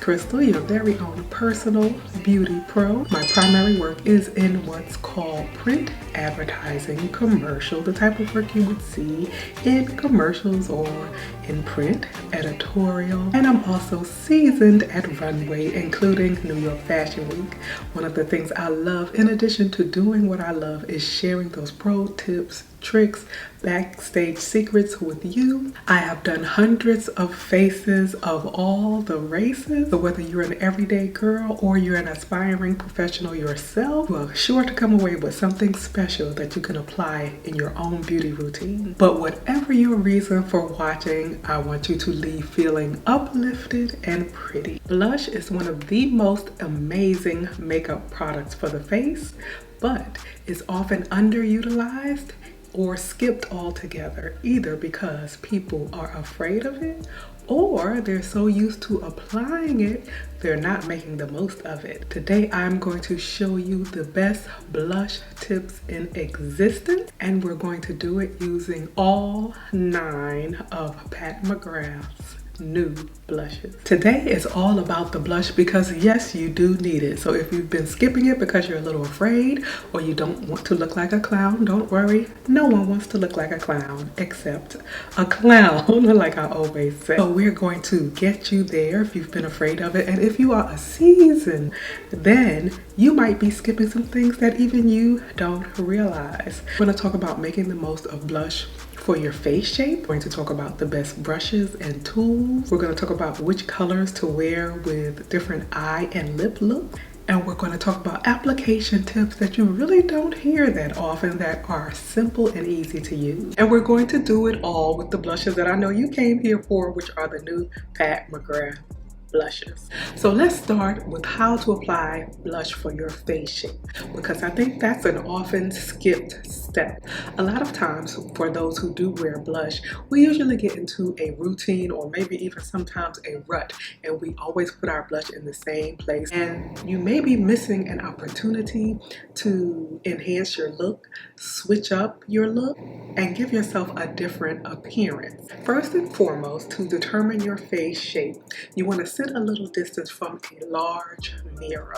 Crystal, your very own personal beauty pro. My primary work is in what's called print advertising commercial, the type of work you would see in commercials or in print editorial. And I'm also seasoned at runway, including New York Fashion Week. One of the things I love, in addition to doing what I love, is sharing those pro tips, tricks, backstage secrets with you. I have done hundreds of faces of all the races. So whether you're an everyday girl or you're an aspiring professional yourself, you are sure to come away with something special that you can apply in your own beauty routine. But whatever your reason for watching, I want you to leave feeling uplifted and pretty. Blush is one of the most amazing makeup products for the face, but is often underutilized or skipped altogether, either because people are afraid of it or they're so used to applying it, they're not making the most of it. Today, I'm going to show you the best blush tips in existence, and we're going to do it using all 9 of Pat McGrath's new blushes. Today is all about the blush because yes, you do need it. So if you've been skipping it because you're a little afraid or you don't want to look like a clown, don't worry. No one wants to look like a clown except a clown, like I always say. So we're going to get you there if you've been afraid of it. And if you are a seasoned, then you might be skipping some things that even you don't realize. We're going to talk about making the most of blush for your face shape. We're going to talk about the best brushes and tools. We're going to talk about which colors to wear with different eye and lip looks. And we're going to talk about application tips that you really don't hear that often that are simple and easy to use. And we're going to do it all with the blushes that I know you came here for, which are the new Pat McGrath blushes. So let's start with how to apply blush for your face shape, because I think that's an often skipped step. A lot of times for those who do wear blush, we usually get into a routine or maybe even sometimes a rut, and we always put our blush in the same place, and you may be missing an opportunity to enhance your look, switch up your look, and give yourself a different appearance. First and foremost, to determine your face shape, you want to sit a little distance from a large mirror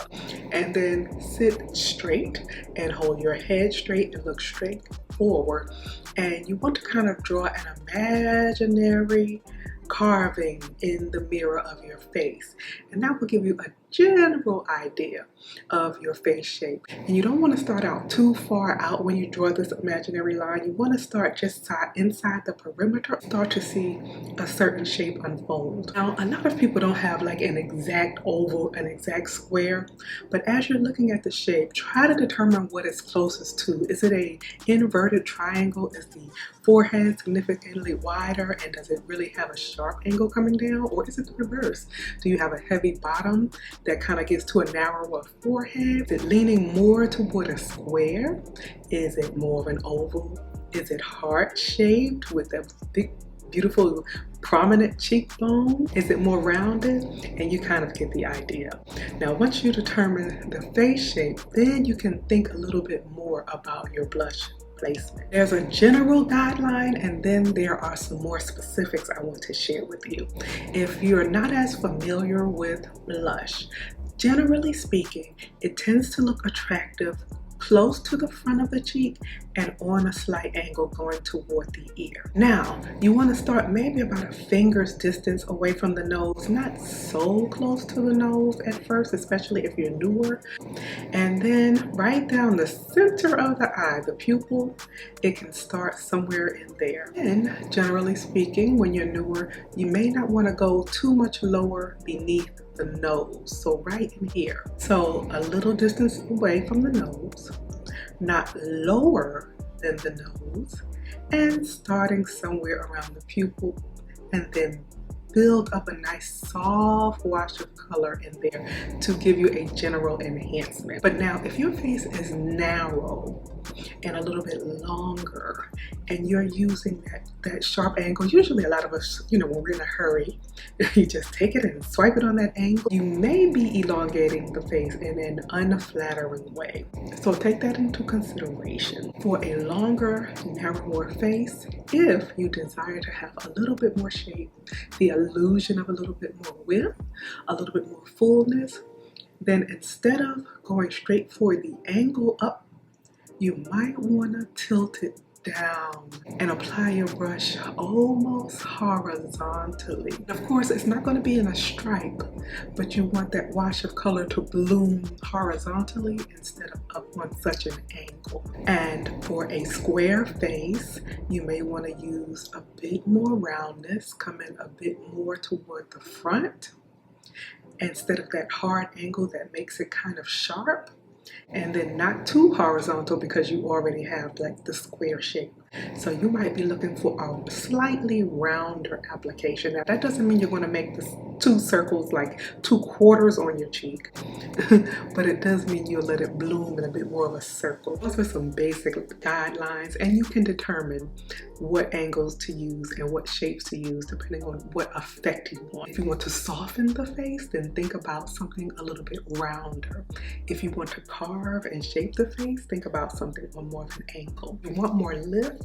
and then sit straight and hold your head straight and look straight forward, and you want to kind of draw an imaginary carving in the mirror of your face, and that will give you a general idea of your face shape. And you don't want to start out too far out when you draw this imaginary line. You want to start just inside the perimeter, start to see a certain shape unfold. Now, a lot of people don't have like an exact oval, an exact square, but as you're looking at the shape, try to determine what it's closest to. Is it a inverted triangle? Is the forehead significantly wider, and does it really have a sharp angle coming down, or is it the reverse? Do you have a heavy bottom that kind of gets to a narrower forehead? Is it leaning more toward a square? Is it more of an oval? Is it heart shaped with a big, beautiful, prominent cheekbone? Is it more rounded? And you kind of get the idea. Now, once you determine the face shape, then you can think a little bit more about your blush placement. There's a general guideline, and then there are some more specifics I want to share with you. If you're not as familiar with blush, generally speaking, it tends to look attractive close to the front of the cheek and on a slight angle going toward the ear. Now, you want to start maybe about a finger's distance away from the nose, not so close to the nose at first, especially if you're newer. And then right down the center of the eye, the pupil, it can start somewhere in there. And generally speaking, when you're newer, you may not want to go too much lower beneath the nose, so right in here. So a little distance away from the nose, not lower than the nose, and starting somewhere around the pupil, and then build up a nice soft wash of color in there to give you a general enhancement. But now, if your face is narrow and a little bit longer, and you're using that sharp angle, usually a lot of us, when we're in a hurry, you just take it and swipe it on that angle. You may be elongating the face in an unflattering way. So take that into consideration. For a longer, narrower face, If you desire to have a little bit more shape, the illusion of a little bit more width, a little bit more fullness, then instead of going straight for the angle up, you might want to tilt it down and apply your brush almost horizontally. Of course, it's not going to be in a stripe, but you want that wash of color to bloom horizontally instead of up on such an angle. And for a square face, you may want to use a bit more roundness, come in a bit more toward the front instead of that hard angle that makes it kind of sharp, and then not too horizontal because you already have like the square shape. So you might be looking for a slightly rounder application. Now that doesn't mean you're going to make this 2 circles like 2/4 on your cheek, but it does mean you'll let it bloom in a bit more of a circle. Those are some basic guidelines, and you can determine what angles to use and what shapes to use depending on what effect you want. If you want to soften the face, then think about something a little bit rounder. If you want to carve and shape the face, think about something on more of an angle. If you want more lift,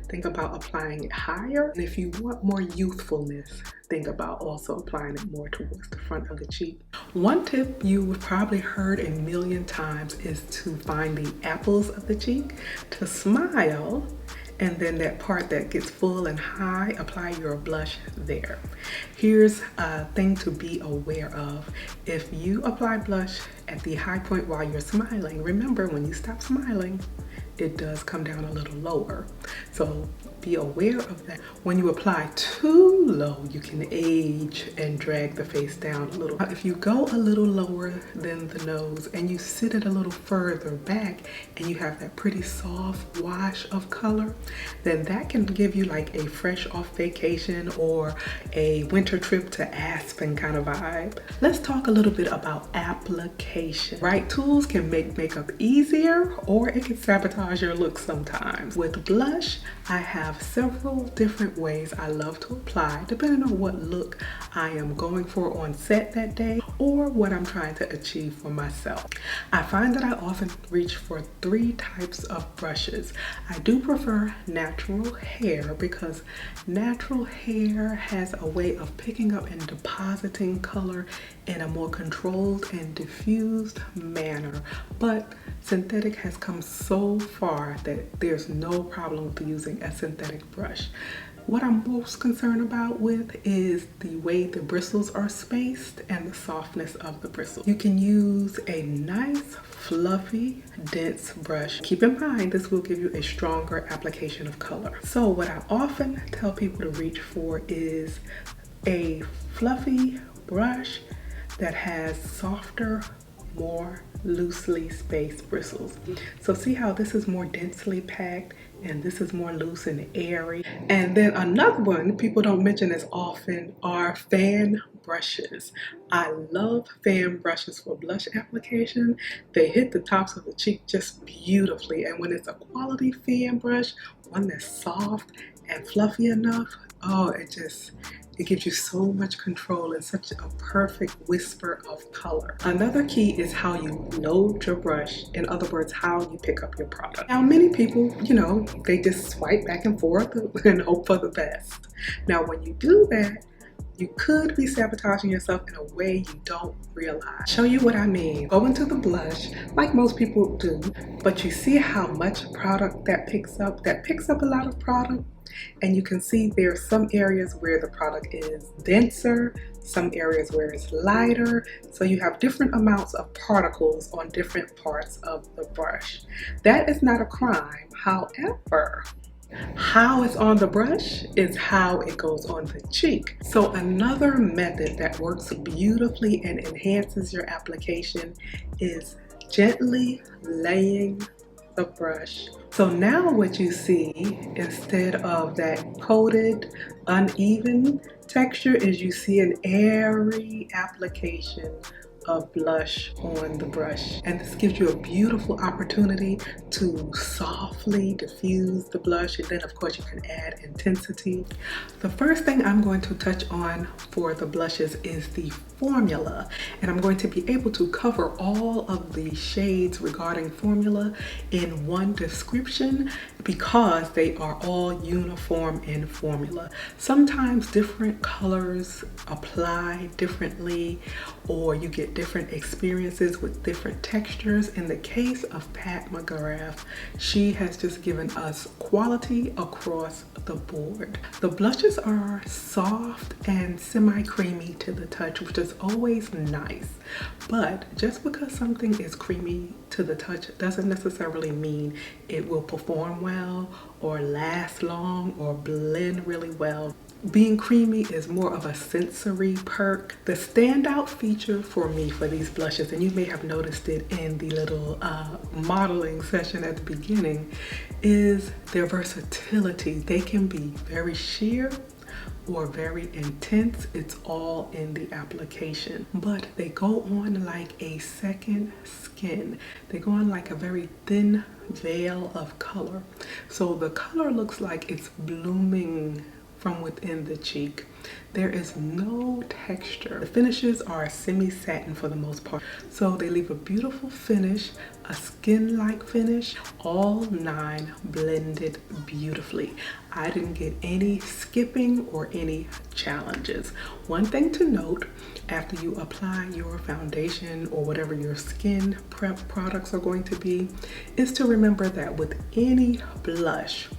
think about applying it higher. And if you want more youthfulness, think about also applying it more towards the front of the cheek. One tip you've probably heard a million times is to find the apples of the cheek, to smile, and then that part that gets full and high, apply your blush there. Here's a thing to be aware of. If you apply blush at the high point while you're smiling, remember when you stop smiling, it does come down a little lower. So be aware of that. When you apply too low, you can age and drag the face down a little. If you go a little lower than the nose and you sit it a little further back and you have that pretty soft wash of color, then that can give you like a fresh off vacation or a winter trip to Aspen kind of vibe. Let's talk a little bit about application. Right tools can make makeup easier, or it can sabotage your look sometimes. With blush, I have several different ways I love to apply depending on what look I am going for on set that day or what I'm trying to achieve for myself. I find that I often reach for 3 types of brushes. I do prefer natural hair because natural hair has a way of picking up and depositing color in a more controlled and diffused manner, but synthetic has come so far that there's no problem with using a synthetic brush. What I'm most concerned about with is the way the bristles are spaced and the softness of the bristles. You can use a nice, fluffy, dense brush. Keep in mind, this will give you a stronger application of color. So what I often tell people to reach for is a fluffy brush that has softer, more loosely spaced bristles. So see how this is more densely packed and this is more loose and airy. And then another one people don't mention as often are fan brushes. I love fan brushes for blush application. They hit the tops of the cheek just beautifully, and when it's a quality fan brush, one that's soft and fluffy enough, oh, it gives you so much control and such a perfect whisper of color. Another key is how you load your brush. In other words, how you pick up your product. Now, many people, they just swipe back and forth and hope for the best. Now, when you do that, you could be sabotaging yourself in a way you don't realize. Show you what I mean. Go into the blush like most people do, but you see how much product that picks up? That picks up a lot of product. And you can see there are some areas where the product is denser, some areas where it's lighter. So you have different amounts of particles on different parts of the brush. That is not a crime. However, how it's on the brush is how it goes on the cheek. So another method that works beautifully and enhances your application is gently laying the brush. So now what you see, instead of that coated, uneven texture, is you see an airy application of blush on the brush. And this gives you a beautiful opportunity to softly diffuse the blush, and then of course you can add intensity. The first thing I'm going to touch on for the blushes is the formula, and I'm going to be able to cover all of the shades regarding formula in one description, because they are all uniform in formula. Sometimes different colors apply differently, or you get different experiences with different textures. In the case of Pat McGrath, she has just given us quality across the board. The blushes are soft and semi-creamy to the touch, which is always nice. But just because something is creamy to the touch doesn't necessarily mean it will perform well or last long or blend really well. Being creamy is more of a sensory perk. The standout feature for me for these blushes, and you may have noticed it in the little modeling session at the beginning, is their versatility. They can be very sheer or very intense. It's all in the application, but they go on like a second skin. They go on like a very thin veil of color. So the color looks like it's blooming from within the cheek. There is no texture. The finishes are semi-satin for the most part, so they leave a beautiful finish, a skin-like finish, all 9 blended beautifully. I didn't get any skipping or any challenges. One thing to note, after you apply your foundation or whatever your skin prep products are going to be, is to remember that with any blush,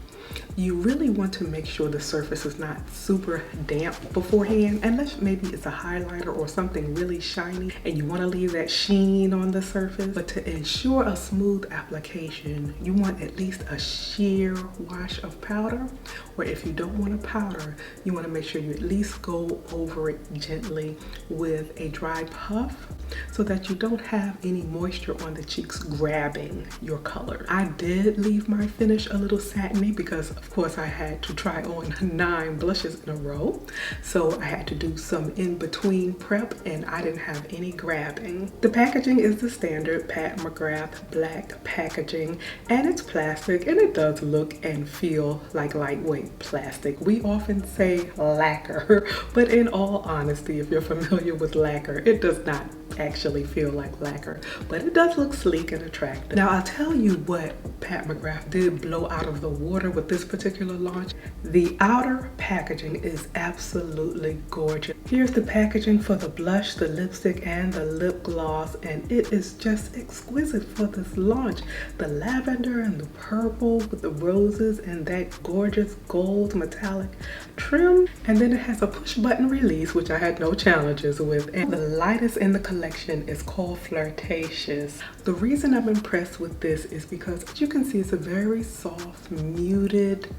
you really want to make sure the surface is not super damp beforehand, unless maybe it's a highlighter or something really shiny and you want to leave that sheen on the surface. But to ensure a smooth application, you want at least a sheer wash of powder, or if you don't want a powder, you want to make sure you at least go over it gently with a dry puff so that you don't have any moisture on the cheeks grabbing your color. I did leave my finish a little satiny because of course I had to try on 9 blushes in a row, so I had to do some in-between prep and I didn't have any grabbing. The packaging is the standard Pat McGrath black packaging, and it's plastic, and it does look and feel like lightweight plastic. We often say lacquer, but in all honesty, if you're familiar with lacquer, it does not actually feel like lacquer, but it does look sleek and attractive. Now I'll tell you what Pat McGrath did blow out of the water with this particular launch. The outer packaging is absolutely gorgeous. Here's the packaging for the blush, the lipstick, and the lip gloss, and it is just exquisite for this launch. The lavender and the purple with the roses and that gorgeous gold metallic trim, and then it has a push button release, which I had no challenges with, and the lightest in the collection is called Flirtatious. The reason I'm impressed with this is because, as you can see, it's a very soft, muted,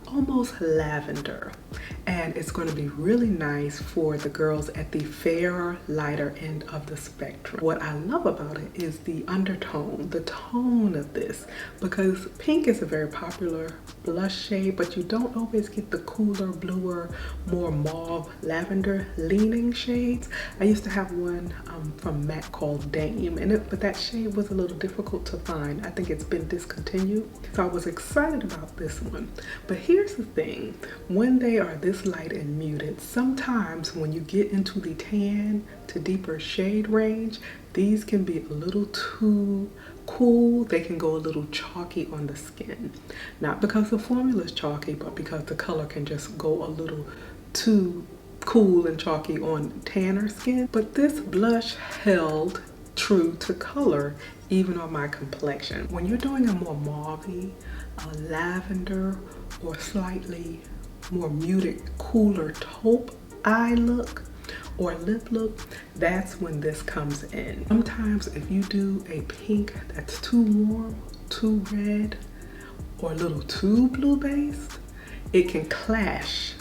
almost lavender, and it's going to be really nice for the girls at the fairer, lighter end of the spectrum. What I love about it is the undertone, the tone of this, because pink is a very popular blush shade, but you don't always get the cooler, bluer, more mauve, lavender leaning shades. I used to have one from MAC called Dame, but that shade was a little difficult to find. I think it's been discontinued, so I was excited about this one. But here's the thing, when they are this light and muted, sometimes when you get into the tan to deeper shade range, these can be a little too cool. They can go a little chalky on the skin. Not because the formula is chalky, but because the color can just go a little too cool and chalky on tanner skin. But this blush held true to color even on my complexion. When you're doing a more mauve-y, lavender, or slightly more muted, cooler taupe eye look or lip look, that's when this comes in. Sometimes if you do a pink that's too warm, too red, or a little too blue based, it can clash.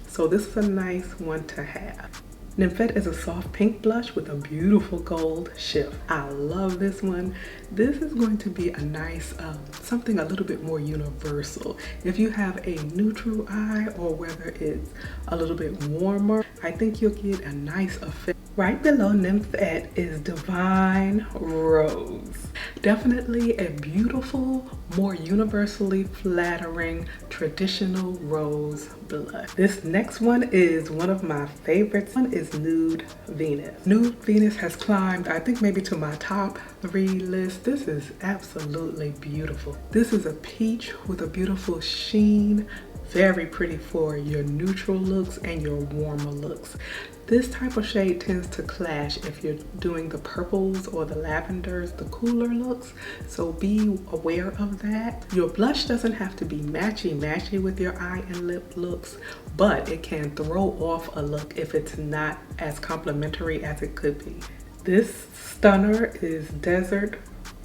So this is a nice one to have. Nymphette is a soft pink blush with a beautiful gold shift. I love this one. This is going to be a nice, something a little bit more universal. If you have a neutral eye or whether it's a little bit warmer, I think you'll get a nice effect Right below Nymphette is Divine Rose. Definitely a beautiful, more universally flattering, traditional rose blush. This next one is one of my favorites. One is Nude Venus. Nude Venus has climbed, I think, maybe to my top 3 list. This is absolutely beautiful. This is a peach with a beautiful sheen. Very pretty for your neutral looks and your warmer looks. This type of shade tends to clash if you're doing the purples or the lavenders, the cooler looks, so be aware of that. Your blush doesn't have to be matchy-matchy with your eye and lip looks, but it can throw off a look if it's not as complimentary as it could be. This stunner is Desert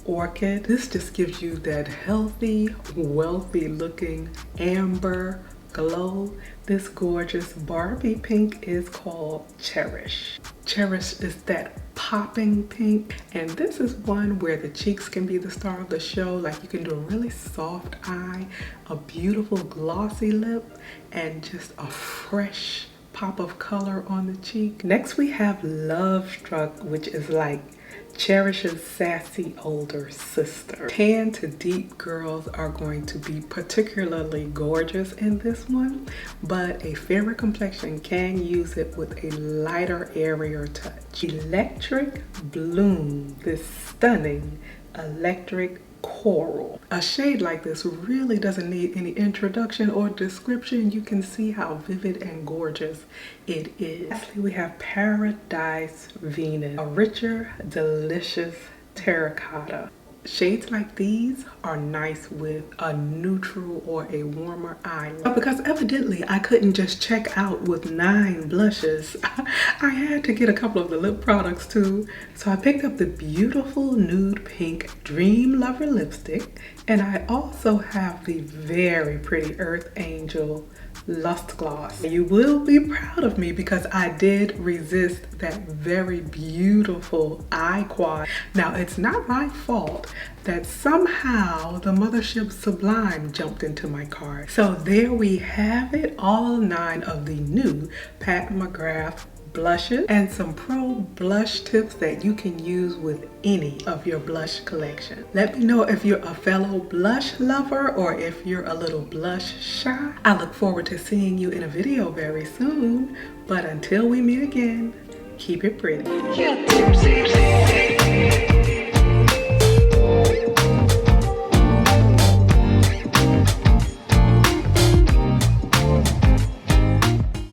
Orchid. This just gives you that healthy, wealthy looking amber glow. This gorgeous Barbie pink is called Cherish. Cherish is that popping pink, and this is one where the cheeks can be the star of the show. Like, you can do a really soft eye, a beautiful glossy lip, and just a fresh pop of color on the cheek. Next we have Love Struck, which is like Cherish's sassy older sister. Tan to deep girls are going to be particularly gorgeous in this one, but a fairer complexion can use it with a lighter, airier touch. Electric Bloom, this stunning electric coral. A shade like this really doesn't need any introduction or description. You can see how vivid and gorgeous it is. Lastly, we have Paradise Venus, a richer, delicious terracotta. Shades like these are nice with a neutral or a warmer eye. But because evidently I couldn't just check out with 9 blushes, I had to get a couple of the lip products too. So I picked up the beautiful nude pink Dream Lover lipstick, and I also have the very pretty Earth Angel Lust Gloss. You will be proud of me because I did resist that very beautiful eye quad. Now, it's not my fault that somehow the Mothership Sublime jumped into my cart. So there we have it, all 9 of the new Pat McGrath blushes and some pro blush tips that you can use with any of your blush collection. Let me know if you're a fellow blush lover or if you're a little blush shy. I look forward to seeing you in a video very soon, but until we meet again, keep it pretty.